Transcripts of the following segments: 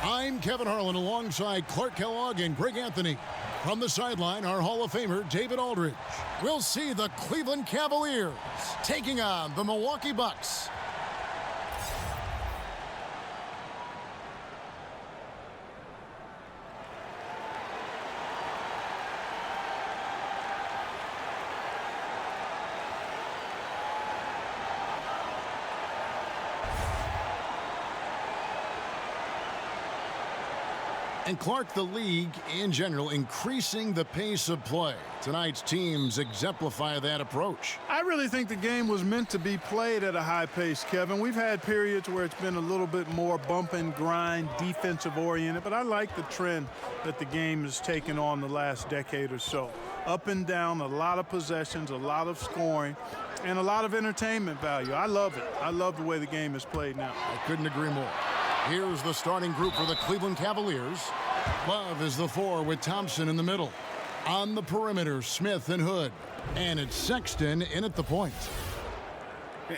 I'm Kevin Harlan alongside Clark Kellogg and Greg Anthony. From the sideline, our Hall of Famer, David Aldridge. We'll see the Cleveland Cavaliers taking on the Milwaukee Bucks. And Clark, the league in general, increasing the pace of play. Tonight's teams exemplify that approach. I really think the game was meant to be played at a high pace, Kevin. We've had periods where it's been a little bit more bump and grind, defensive oriented, but I like the trend that the game has taken on the last decade or so. Up and down, a lot of possessions, a lot of scoring, and a lot of entertainment value. I love it. I love the way the game is played now. I couldn't agree more. Here's the starting group for the Cleveland Cavaliers. Love is the 4 with Thompson in the middle. On the perimeter, Smith and Hood. And it's Sexton in at the point.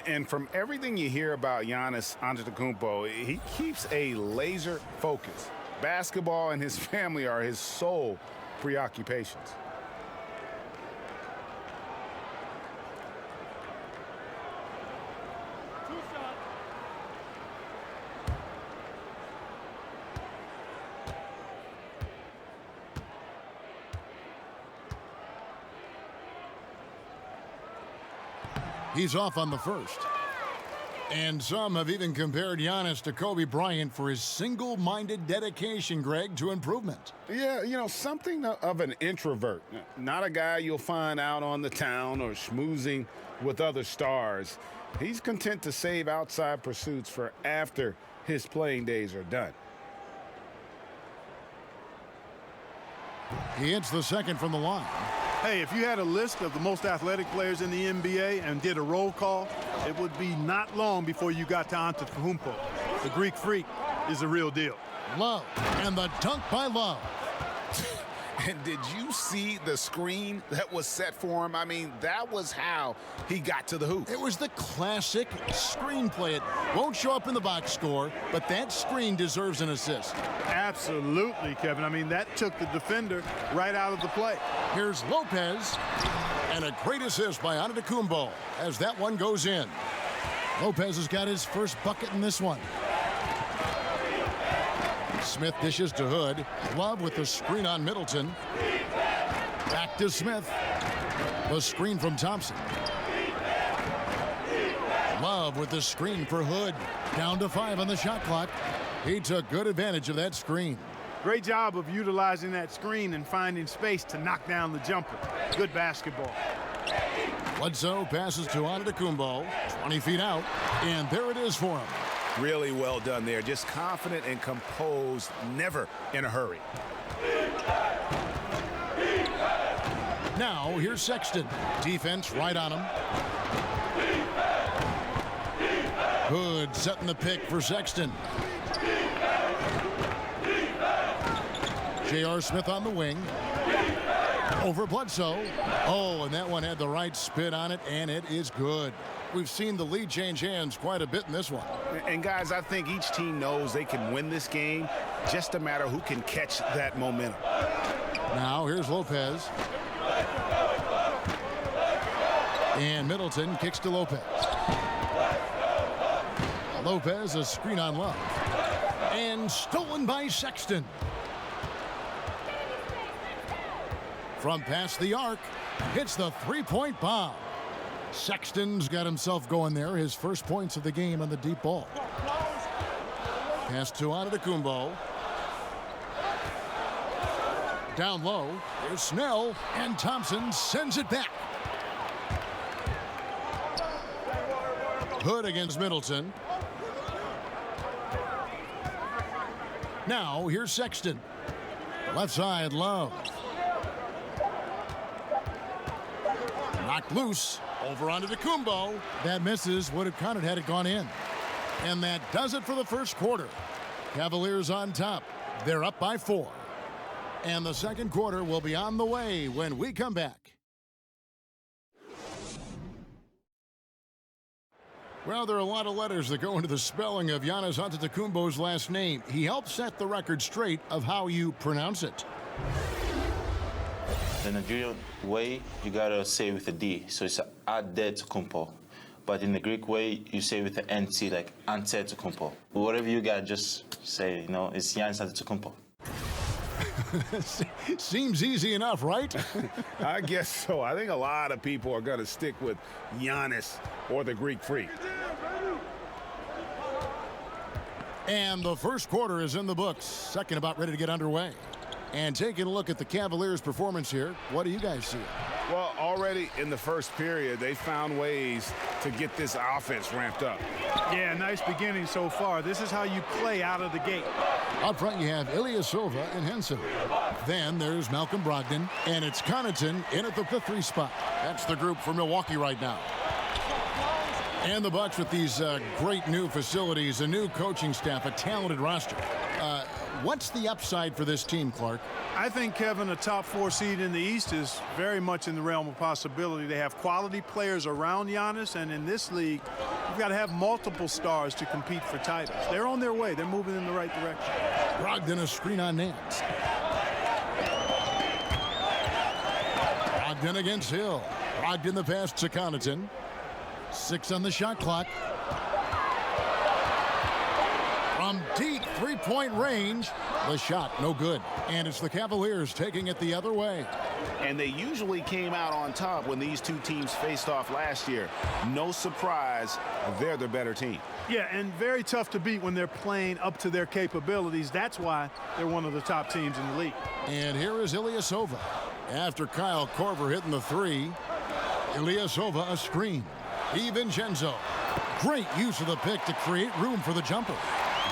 And from everything you hear about Giannis Antetokounmpo, he keeps a laser focus. Basketball and his family are his sole preoccupations. He's off on the first. And some have even compared Giannis to Kobe Bryant for his single-minded dedication, Greg, to improvement. Yeah, you know, something of an introvert. Not a guy you'll find out on the town or schmoozing with other stars. He's content to save outside pursuits for after his playing days are done. He hits the second from the line. Hey, if you had a list of the most athletic players in the NBA and did a roll call, it would be not long before you got to Antetokounmpo. The Greek freak is the real deal. Love, and the dunk by Love. And did you see the screen that was set for him? I mean, that was how he got to the hoop. It was the classic screenplay. It won't show up in the box score, but that screen deserves an assist. Absolutely, Kevin. I mean, that took the defender right out of the play. Here's Lopez, and a great assist by Antetokounmpo as that one goes in. Lopez has got his first bucket in this one. Smith dishes to Hood. Love with the screen on Middleton. Back to Smith. The screen from Thompson. Love with the screen for Hood. Down to 5 on the shot clock. He took good advantage of that screen. Great job of utilizing that screen and finding space to knock down the jumper. Good basketball. Bledsoe passes to Antetokounmpo. 20 feet out. And there it is for him. Really well done there. Just confident and composed, never in a hurry. Now, here's Sexton. Defense right on him. Hood setting the pick for Sexton. J.R. Smith on the wing. Over Bledsoe. Oh, and that one had the right spin on it, and it is good. We've seen the lead change hands quite a bit in this one. And guys, I think each team knows they can win this game. Just a matter who can catch that momentum. Now, here's Lopez. And Middleton kicks to Lopez. Lopez, a screen on Love. And stolen by Sexton. From past the arc, hits the three-point bomb. Sexton's got himself going there. His first points of the game on the deep ball. Pass to Antetokounmpo. Down low. There's Snell. And Thompson sends it back. Hood against Middleton. Now, here's Sexton. Left side, Love. Knocked loose. Over onto Antetokounmpo. That misses. Would have counted had it gone in. And that does it for the first quarter. Cavaliers on top. They're up by 4. And the second quarter will be on the way when we come back. Well, there are a lot of letters that go into the spelling of Giannis Antetokounmpo's last name. He helped set the record straight of how you pronounce it. The Nigerian way, you gotta say with a D, so it's Antetokounmpo. But in the Greek way, you say with the NT, like Antetokounmpo. Whatever you got, just say, it's Giannis Antetokounmpo. Seems easy enough, right? I guess so. I think a lot of people are going to stick with Giannis or the Greek Freak. And the first quarter is in the books. Second about ready to get underway. And taking a look at the Cavaliers' performance here, what do you guys see? Well, already in the first period, they found ways to get this offense ramped up. Yeah, nice beginning so far. This is how you play out of the gate. Up front, you have Ilyasova and Henson. Then there's Malcolm Brogdon, and it's Connaughton in at the 3 spot. That's the group for Milwaukee right now. And the Bucks with these great new facilities, a new coaching staff, a talented roster. What's the upside for this team, Clark? I think, Kevin, a top 4 seed in the East is very much in the realm of possibility. They have quality players around Giannis, and in this league, you've got to have multiple stars to compete for titles. They're on their way. They're moving in the right direction. Brogdon a screen on Nance. Brogdon against Hill. Brogdon the pass to Connaughton. 6 on the shot clock. From deep three-point range, the shot no good. And it's the Cavaliers taking it the other way. And they usually came out on top when these two teams faced off last year. No surprise, they're the better team. Yeah, and very tough to beat when they're playing up to their capabilities. That's why they're one of the top teams in the league. And here is Ilyasova. After Kyle Korver hitting the 3, Ilyasova a screen. DiVincenzo. Great use of the pick to create room for the jumper.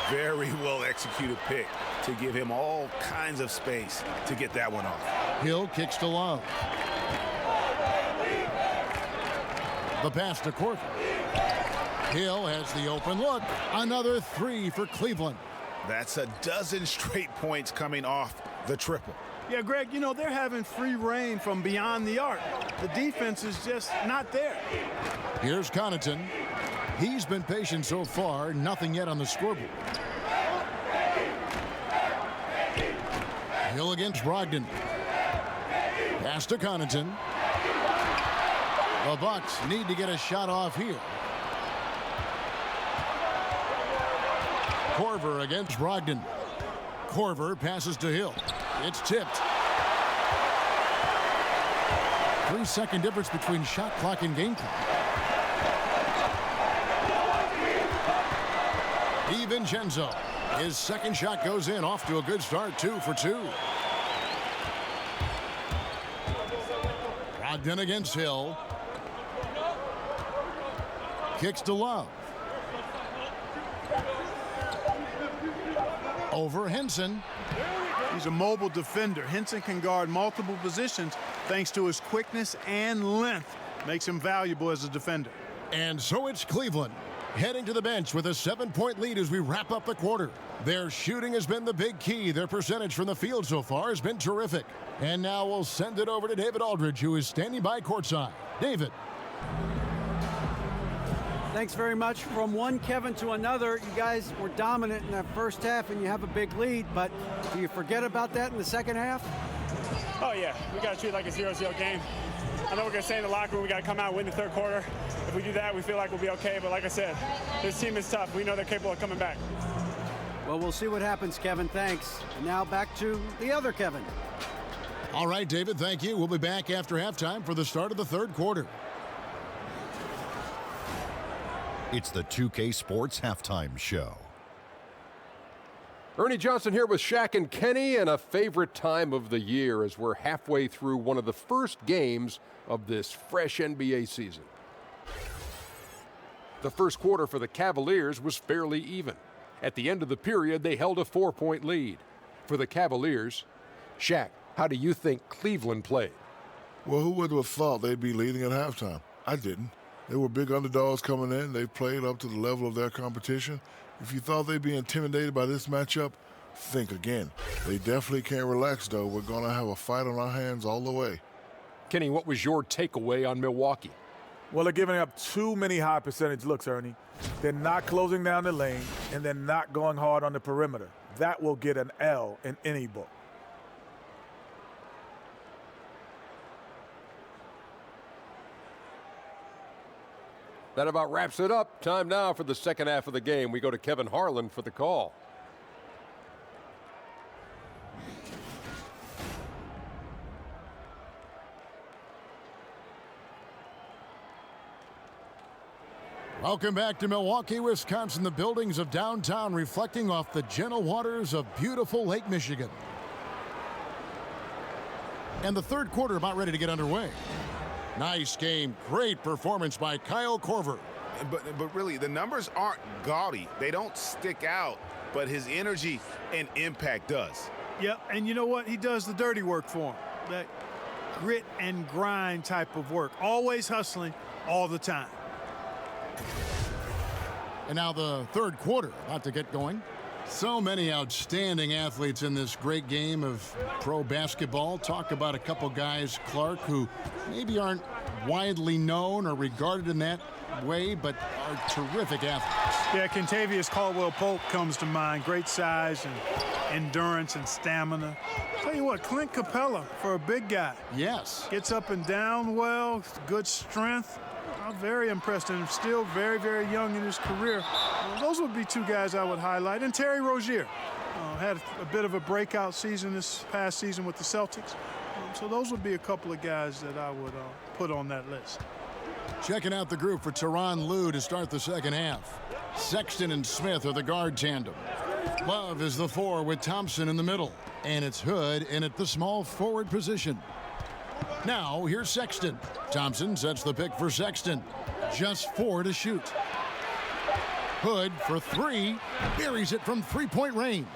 Very well executed pick to give him all kinds of space to get that one off. Hill kicks to Love. The pass to Korver. Hill has the open look. Another 3 for Cleveland. That's a dozen straight points coming off the triple. Yeah, Greg, they're having free reign from beyond the arc. The defense is just not there. Here's Connaughton. He's been patient so far, nothing yet on the scoreboard. Hill against Brogdon. Pass to Connaughton. The Bucks need to get a shot off here. Korver against Brogdon. Korver passes to Hill. It's tipped. 3-second difference between shot clock and game clock. DiVincenzo. His second shot goes in, off to a good start, 2 for 2. Brogdon against Hill. Kicks to Love. Over Henson. He's a mobile defender. Henson can guard multiple positions thanks to his quickness and length. Makes him valuable as a defender. And so it's Cleveland heading to the bench with a 7-point lead as we wrap up the quarter. Their shooting has been the big key. Their percentage from the field so far has been terrific. And now we'll send it over to David Aldridge, who is standing by courtside. David. Thanks very much. From one Kevin to another, you guys were dominant in that first half and you have a big lead, but do you forget about that in the second half? Oh yeah, we got to treat it like a 0-0 game. I know we're going to stay in the locker room. We got to come out and win the third quarter. If we do that, we feel like we'll be okay. But like I said, this team is tough. We know they're capable of coming back. Well, we'll see what happens, Kevin. Thanks. And now back to the other Kevin. All right, David, thank you. We'll be back after halftime for the start of the third quarter. It's the 2K Sports Halftime Show. Ernie Johnson here with Shaq and Kenny, and a favorite time of the year as we're halfway through one of the first games of this fresh NBA season. The first quarter for the Cavaliers was fairly even. At the end of the period, they held a 4-point lead. For the Cavaliers, Shaq, how do you think Cleveland played? Well, who would have thought they'd be leading at halftime? I didn't. They were big underdogs coming in. They played up to the level of their competition. If you thought they'd be intimidated by this matchup, think again. They definitely can't relax, though. We're going to have a fight on our hands all the way. Kenny, what was your takeaway on Milwaukee? Well, they're giving up too many high percentage looks, Ernie. They're not closing down the lane, and they're not going hard on the perimeter. That will get an L in any book. That about wraps it up. Time now for the second half of the game. We go to Kevin Harlan for the call. Welcome back to Milwaukee, Wisconsin, the buildings of downtown reflecting off the gentle waters of beautiful Lake Michigan. And the third quarter about ready to get underway. Nice game, great performance by Kyle Korver. But really, the numbers aren't gaudy. They don't stick out, but his energy and impact does. Yep, and you know what? He does the dirty work for him. That grit and grind type of work. Always hustling all the time. And now the third quarter about to get going. So many outstanding athletes in this great game of pro basketball. Talk about a couple guys, Clark, who maybe aren't widely known or regarded in that way, but are terrific athletes. Yeah, Kentavious Caldwell-Pope comes to mind. Great size and endurance and stamina. Tell you what, Clint Capella for a big guy. Yes. Gets up and down well, good strength. I'm very impressed, and still very, very young in his career. Those would be two guys I would highlight. And Terry Rozier had a bit of a breakout season this past season with the Celtics. So those would be a couple of guys that I would put on that list. Checking out the group for Tyronn Lue to start the second half. Sexton and Smith are the guard tandem. Love is the 4 with Thompson in the middle. And it's Hood in at the small forward position. Now, here's Sexton. Thompson sets the pick for Sexton. Just 4 to shoot. Hood for 3. Buries it from three-point range.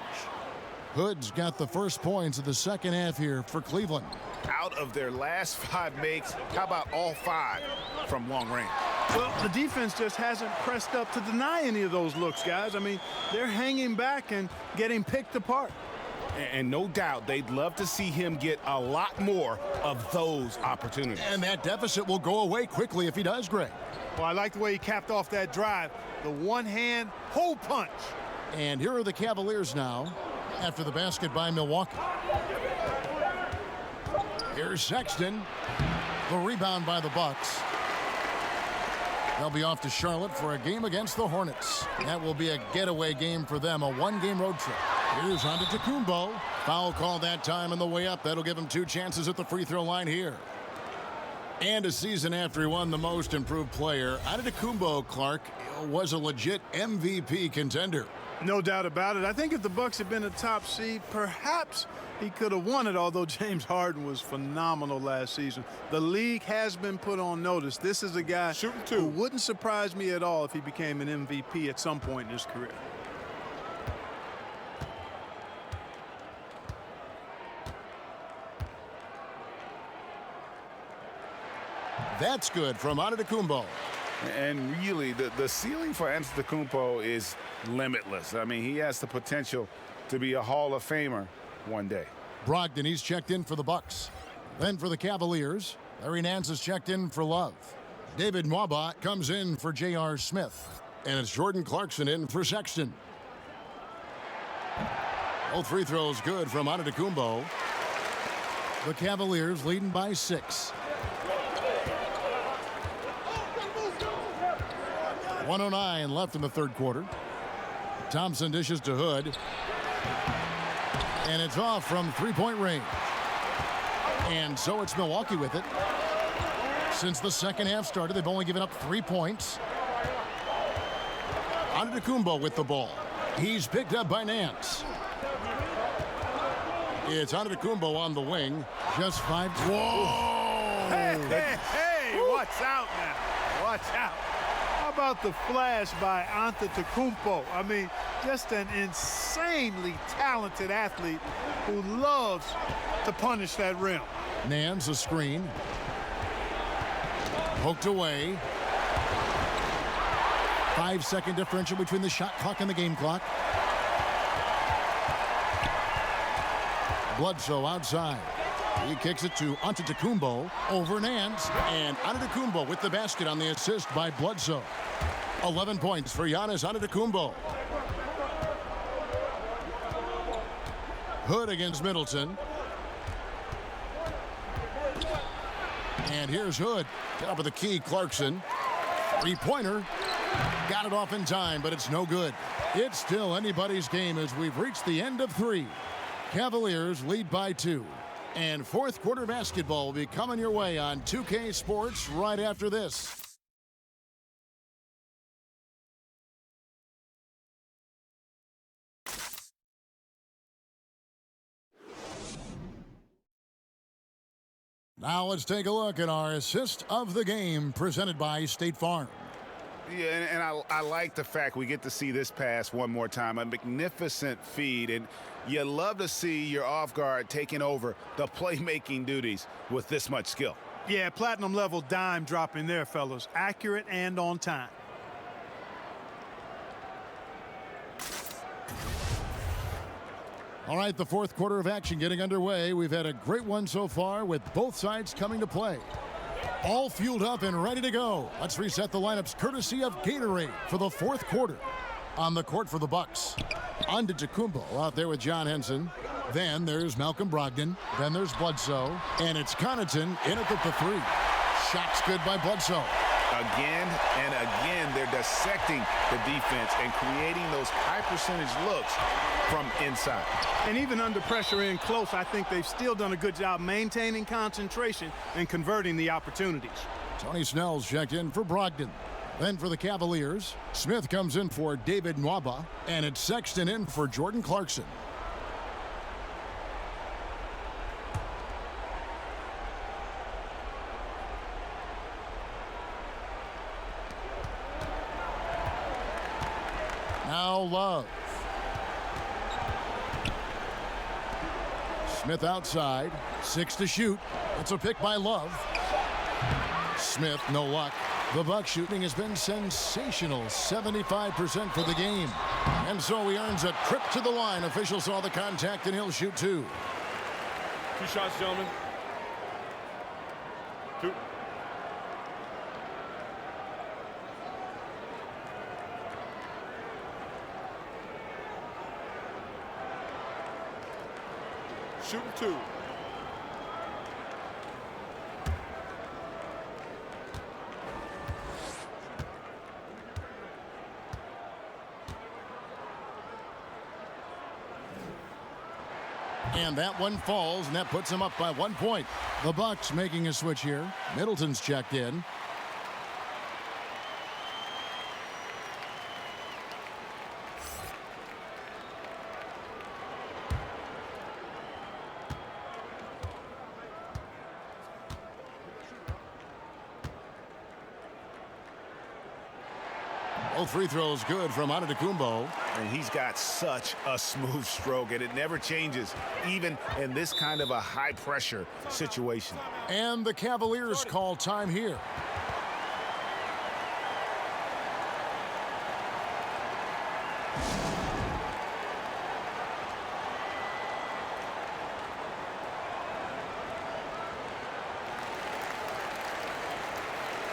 Hood's got the first points of the second half here for Cleveland. Out of their last 5 makes, how about all 5 from long range? Well, the defense just hasn't pressed up to deny any of those looks, guys. I mean, they're hanging back and getting picked apart. And no doubt they'd love to see him get a lot more of those opportunities. And that deficit will go away quickly if he does, Greg. Well, I like the way he capped off that drive. The one-hand hole punch. And here are the Cavaliers now after the basket by Milwaukee. Here's Sexton. The rebound by the Bucks. They'll be off to Charlotte for a game against the Hornets. That will be a getaway game for them, a one-game road trip. Here's Antetokounmpo. Foul call that time on the way up. That'll give him 2 chances at the free throw line here. And a season after he won the most improved player, Antetokounmpo, Clark, was a legit MVP contender. No doubt about it. I think if the Bucks had been a top seed, perhaps he could have won it, although James Harden was phenomenal last season. The league has been put on notice. This is a guy who wouldn't surprise me at all if he became an MVP at some point in his career. That's good from Antetokounmpo. And really, the ceiling for Antetokounmpo is limitless. I mean, he has the potential to be a Hall of Famer one day. Brogdon, he's checked in for the Bucks. Then for the Cavaliers, Larry Nance is checked in for Love. David Nwaba comes in for J.R. Smith. And it's Jordan Clarkson in for Sexton. Both free throws good from Antetokounmpo. The Cavaliers leading by 6. 1:09 left in the third quarter. Thompson dishes to Hood. And it's off from three-point range. And so it's Milwaukee with it. Since the second half started, they've only given up 3 points. Antetokounmpo with the ball. He's picked up by Nance. It's Antetokounmpo on the wing. Just 5. Whoa! Hey, watch out now. Watch out. How about the flash by Antetokounmpo? I mean, just an insanely talented athlete who loves to punish that rim. Nance a screen. Poked away. 5-second differential between the shot clock and the game clock. Bledsoe outside. He kicks it to Antetokounmpo over Nance, and Antetokounmpo with the basket on the assist by Bledsoe. 11 points for Giannis Antetokounmpo. Hood against Middleton. And here's Hood. Top of the key, Clarkson. Three-pointer. Got it off in time, but it's no good. It's still anybody's game as we've reached the end of 3. Cavaliers lead by 2. And fourth quarter basketball will be coming your way on 2K Sports right after this. Now let's take a look at our assist of the game presented by State Farm. Yeah, and I like the fact we get to see this pass one more time. A magnificent feed, and you love to see your off guard taking over the playmaking duties with this much skill. Yeah, platinum level dime dropping there, fellas. Accurate and on time. All right, the fourth quarter of action getting underway. We've had a great one so far with both sides coming to play. All fueled up and ready to go. Let's reset the lineups courtesy of Gatorade for the fourth quarter. On the court for the Bucks, Antetokounmpo out there with John Henson. Then there's Malcolm Brogdon. Then there's Bledsoe. And it's Connaughton in at the 3. Shots good by Bledsoe. Again and again, they're dissecting the defense and creating those high percentage looks from inside. And even under pressure in close, I think they've still done a good job maintaining concentration and converting the opportunities. Tony Snell's checked in for Brogdon. Then for the Cavaliers, Smith comes in for David Nwaba, and it's Sexton in for Jordan Clarkson. Now Love. Smith outside. 6 to shoot. It's a pick by Love. Smith, no luck. The Bucks shooting has been sensational. 75% for the game. And so he earns a trip to the line. Official saw the contact and he'll shoot 2. 2 shots, gentlemen. 2. Shooting 2. And that one falls, and that puts him up by 1 point. The Bucks making a switch here. Middleton's checked in. Both free throws good from Antetokounmpo. And he's got such a smooth stroke, and it never changes, even in this kind of a high-pressure situation. And the Cavaliers call time here.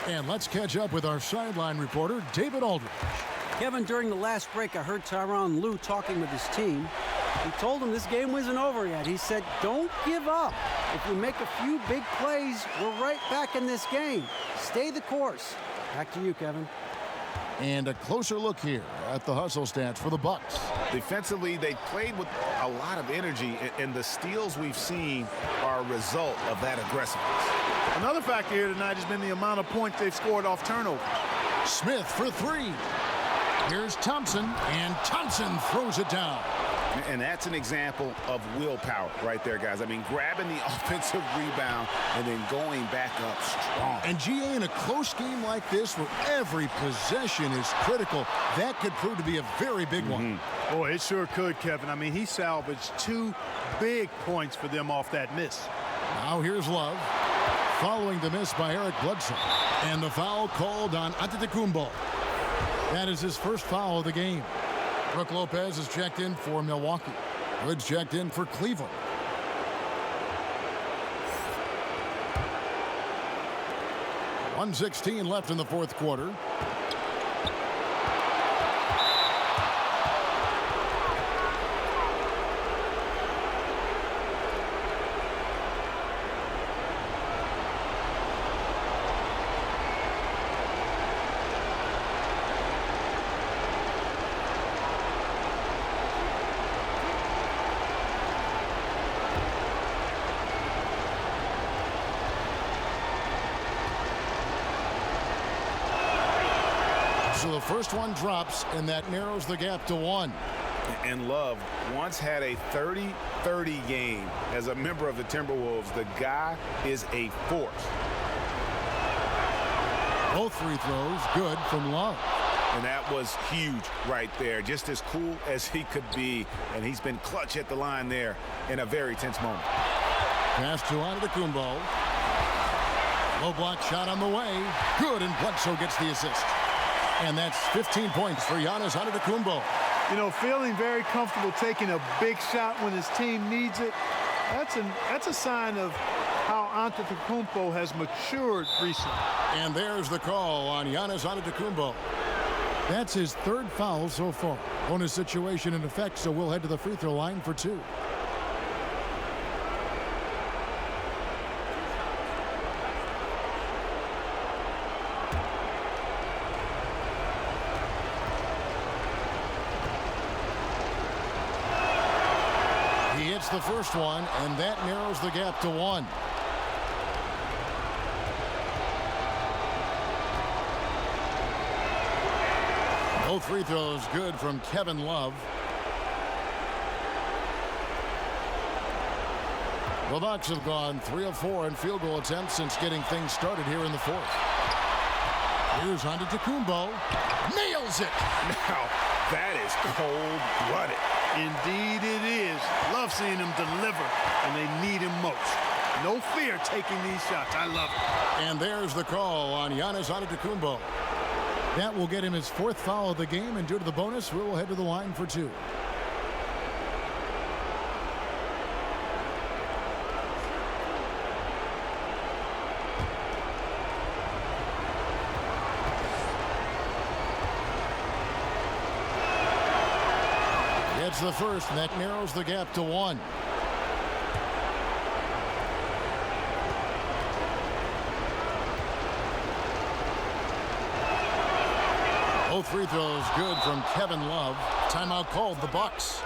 And let's catch up with our sideline reporter, David Aldridge. Kevin, during the last break, I heard Tyronn Lue talking with his team. He told them this game wasn't over yet. He said, don't give up. If we make a few big plays, we're right back in this game. Stay the course. Back to you, Kevin. And a closer look here at the hustle stats for the Bucks. Defensively, they played with a lot of energy, and the steals we've seen are a result of that aggressiveness. Another factor here tonight has been the amount of points they've scored off turnover. Smith for 3. Here's Thompson, and Thompson throws it down. And that's an example of willpower right there, guys. I mean, grabbing the offensive rebound and then going back up strong. And GA, in a close game like this where every possession is critical, that could prove to be a very big one. Boy, it sure could, Kevin. I mean, he salvaged 2 big points for them off that miss. Now here's Love, following the miss by Eric Bledsoe. And the foul called on Antetokounmpo. That is his first foul of the game. Brook Lopez is checked in for Milwaukee. Hood's checked in for Cleveland. 1:16 left in the fourth quarter. So the first one drops, and that narrows the gap to 1. And Love once had a 30-30 game as a member of the Timberwolves. The guy is a force. Both free throws good from Love. And that was huge right there. Just as cool as he could be. And he's been clutch at the line there in a very tense moment. Pass to Antetokounmpo. Low block shot on the way. Good, and Bledsoe gets the assist. And that's 15 points for Giannis Antetokounmpo. You know, feeling very comfortable taking a big shot when his team needs it. That's a sign of how Antetokounmpo has matured recently. And there's the call on Giannis Antetokounmpo. That's his third foul so far. Bonus situation in effect, so we'll head to the free throw line for 2. He hits the first one, and that narrows the gap to 1. Both free throws good from Kevin Love. The Bucks have gone 3 of 4 in field goal attempts since getting things started here in the fourth. Here's Antetokounmpo. Nails it! Now, that is cold-blooded. Indeed it is. Love seeing him deliver, and they need him most. No fear taking these shots. I love it. And there's the call on Giannis Antetokounmpo. That will get him his 4th foul of the game, and due to the bonus, we will head to the line for 2. Gets the first, and that narrows the gap to 1. Both free throws good from Kevin Love. Timeout called, the Bucks.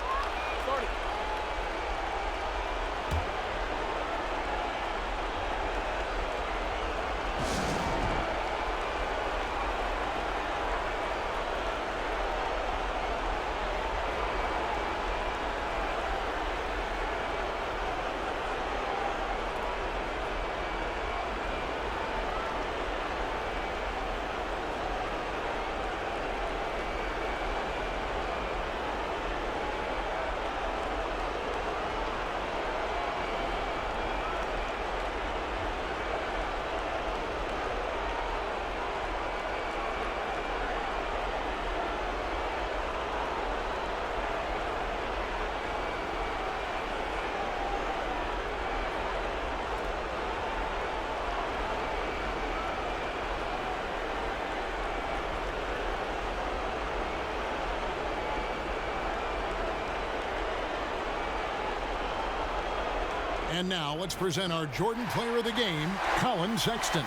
And now let's present our Jordan Player of the Game, Colin Sexton.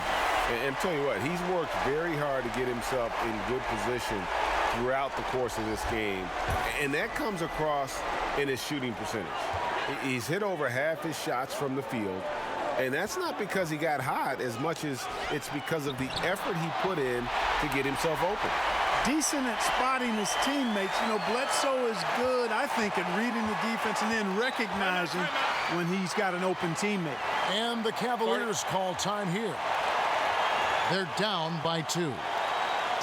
And tell you what, he's worked very hard to get himself in good position throughout the course of this game. And that comes across in his shooting percentage. He's hit over half his shots from the field. And that's not because he got hot as much as it's because of the effort he put in to get himself open. Decent at spotting his teammates. You know, Bledsoe is good, I think, at reading the defense and then recognizing when he's got an open teammate. And the Cavaliers call time here. They're down by 2.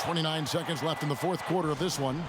29 seconds left in the fourth quarter of this one.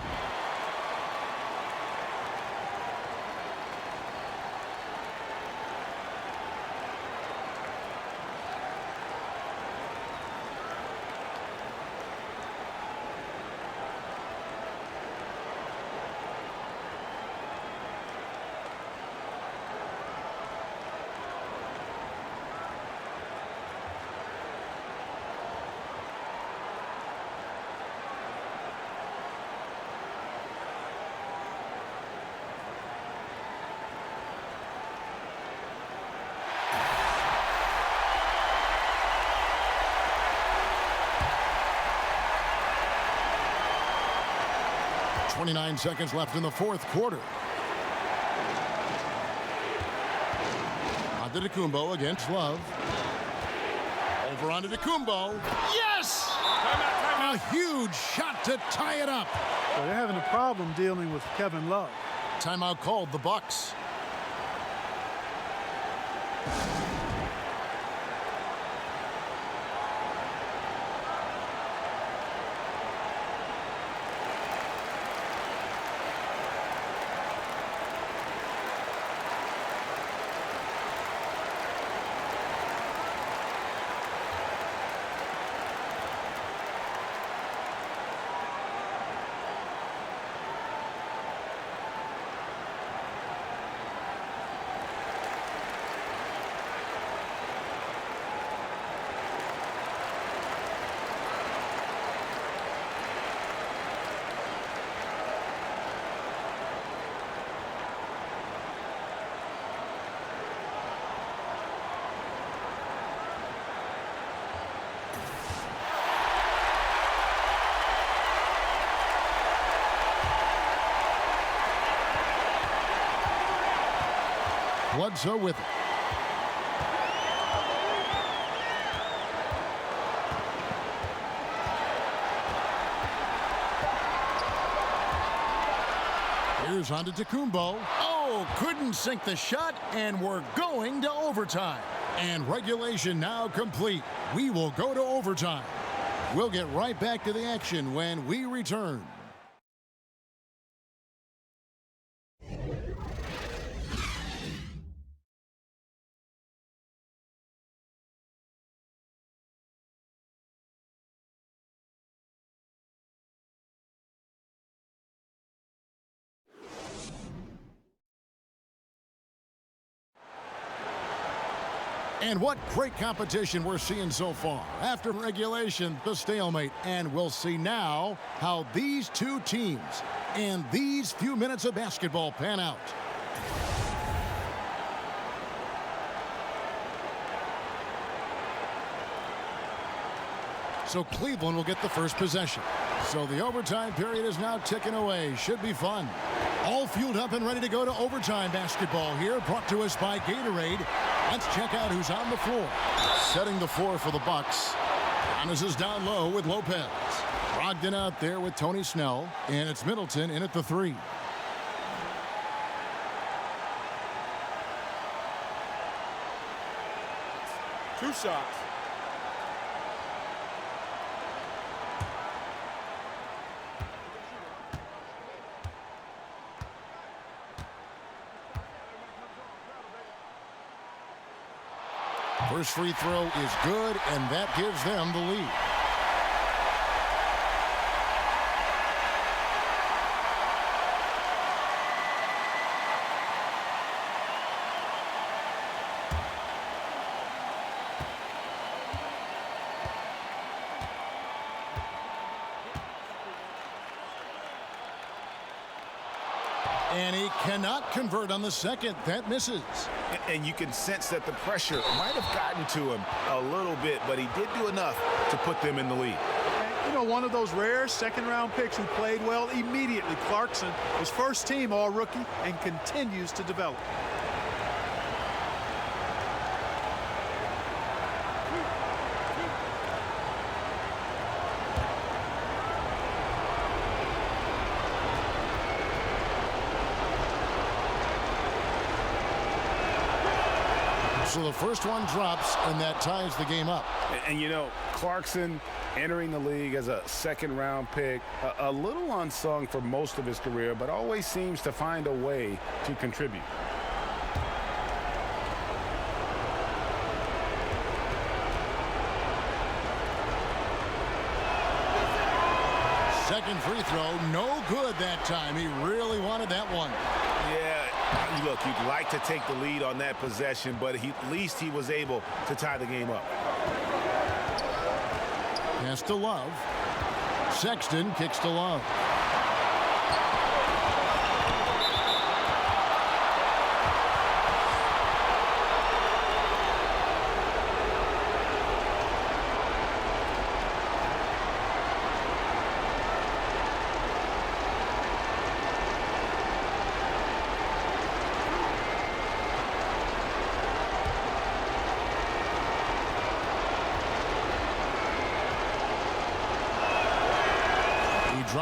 29 seconds left in the fourth quarter. Antetokounmpo against Love. Over onto Antetokounmpo. Yes! A huge shot to tie it up. Well, they're having a problem dealing with Kevin Love. Timeout called, the Bucks. Bledsoe with it. Here's on to Antetokounmpo. Oh, couldn't sink the shot, and we're going to overtime. And regulation now complete. We will go to overtime. We'll get right back to the action when we return. And what great competition we're seeing so far. After regulation, the stalemate. And we'll see now how these two teams and these few minutes of basketball pan out. So Cleveland will get the first possession. So the overtime period is now ticking away. Should be fun. All fueled up and ready to go to overtime basketball here, brought to us by Gatorade. Let's check out who's on the floor. Setting the floor for the Bucks. Giannis is down low with Lopez. Brogdon out there with Tony Snell. And it's Middleton in at the three. Two shots. First free throw is good, and that gives them the lead. And he cannot convert on the second. That misses. And you can sense that the pressure might have gotten to him a little bit, but he did do enough to put them in the lead. You know, one of those rare second-round picks who played well immediately. Clarkson was first team all-rookie and continues to develop. So the first one drops, and that ties the game up. And you know, Clarkson entering the league as a second-round pick, a little unsung for most of his career, but always seems to find a way to contribute. Second free throw, no good that time. He really wanted that one. Yeah, look, you'd like to take the lead on that possession, but at least he was able to tie the game up. Pass to Love. Sexton kicks to Love.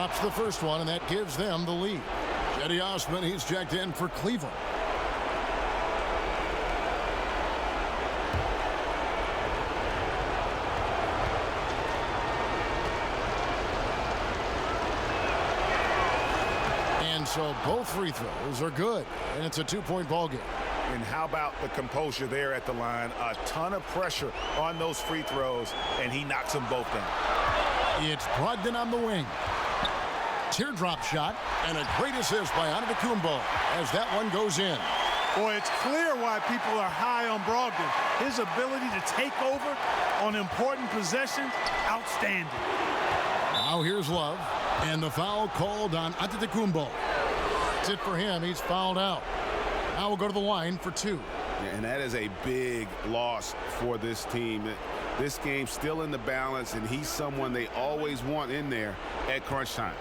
drops the first one, and that gives them the lead. Cedi Osman, he's checked in for Cleveland. And so both free throws are good, and it's a two-point ball game. And how about the composure there at the line? A ton of pressure on those free throws, and he knocks them both down. It's Brogdon on the wing. Teardrop shot, and a great assist by Antetokounmpo as that one goes in. Boy, it's clear why people are high on Brogdon. His ability to take over on important possessions, outstanding. Now here's Love, and the foul called on Antetokounmpo. That's it for him. He's fouled out. Now we'll go to the line for two. And that is a big loss for this team. This game's still in the balance, and he's someone they always want in there at crunch time.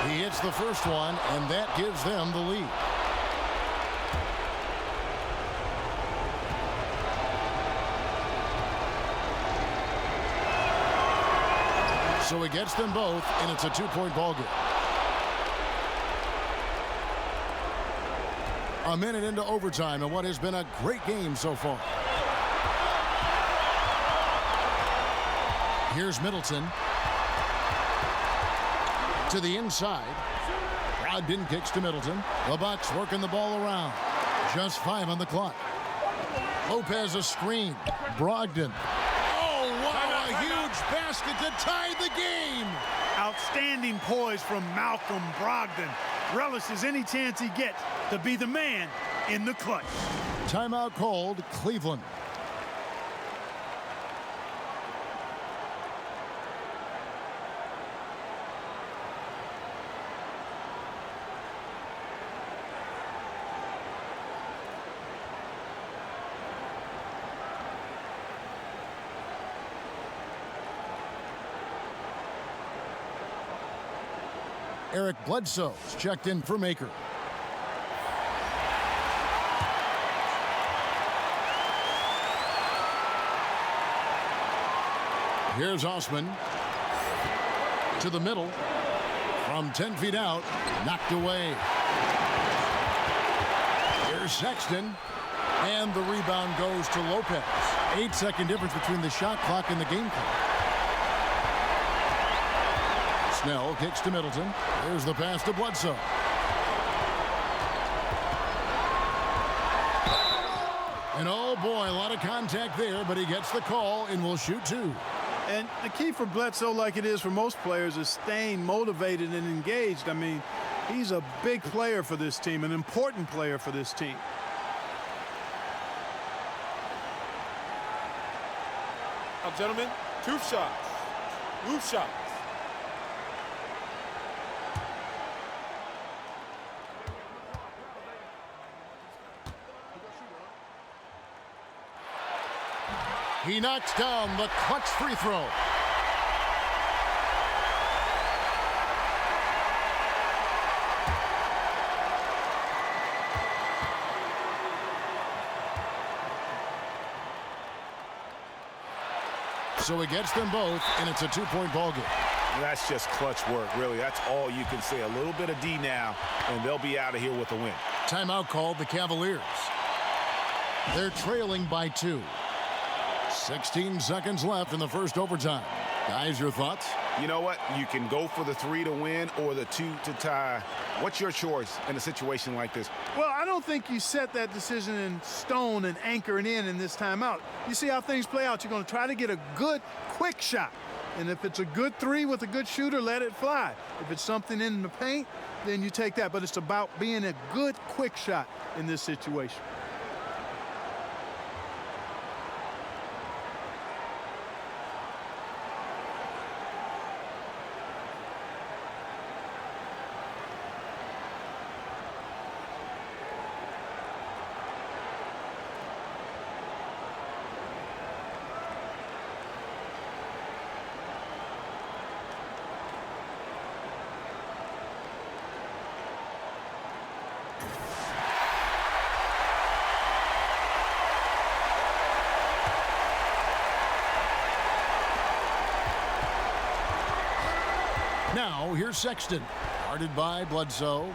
He hits the first one, and that gives them the lead. So he gets them both, and it's a two-point ball game. A minute into overtime in what has been a great game so far. Here's Middleton. To the inside. Brogdon kicks to Middleton. The Bucks working the ball around. Just 5 on the clock. Lopez a screen. Brogdon. Oh, wow, a huge basket to tie the game. Outstanding poise from Malcolm Brogdon. Relishes any chance he gets to be the man in the clutch. Timeout called, Cleveland. Eric Bledsoe's checked in for Maker. Here's Osman. To the middle. From 10 feet out. Knocked away. Here's Sexton. And the rebound goes to Lopez. 8-second difference between the shot clock and the game clock. Snell kicks to Middleton. Here's the pass to Bledsoe. And oh boy, a lot of contact there, but he gets the call and will shoot two. And the key for Bledsoe, like it is for most players, is staying motivated and engaged. I mean, he's a big player for this team, an important player for this team. Now, gentlemen, two shots. Roof shots. He knocks down the clutch free throw. So he gets them both, and it's a two-point ball game. That's just clutch work, really. That's all you can say. A little bit of D now, and they'll be out of here with a win. Timeout called the Cavaliers. They're trailing by 2. 16 seconds left in the first overtime. Guys, your thoughts? You know what? You can go for the 3 to win or the 2 to tie. What's your choice in a situation like this? Well, I don't think you set that decision in stone and anchor it in this timeout. You see how things play out. You're going to try to get a good, quick shot. And if it's a good 3 with a good shooter, let it fly. If it's something in the paint, then you take that. But it's about being a good, quick shot in this situation. Now, here's Sexton. Guarded by Bledsoe.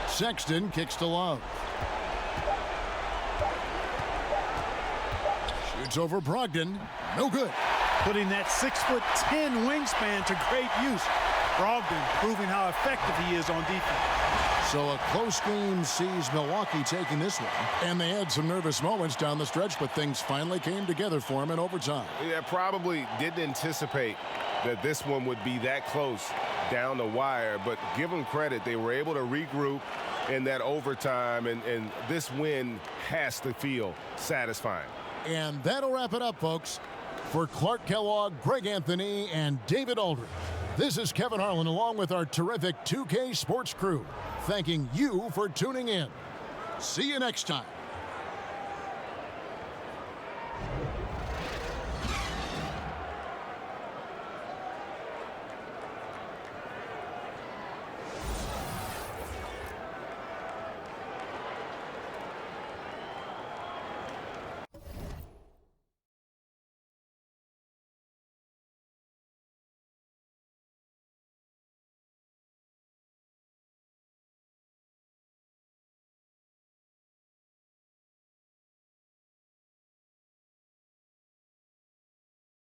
Sexton kicks to Love. Shoots over Brogdon. No good. Putting that 6'10" wingspan to great use. Brogdon proving how effective he is on defense. So a close game sees Milwaukee taking this one. And they had some nervous moments down the stretch, but things finally came together for them in overtime. Yeah, probably didn't anticipate that this one would be that close down the wire, but give them credit. They were able to regroup in that overtime, and this win has to feel satisfying. And that'll wrap it up, folks. For Clark Kellogg, Greg Anthony, and David Aldridge, this is Kevin Harlan along with our terrific 2K Sports crew, thanking you for tuning in. See you next time.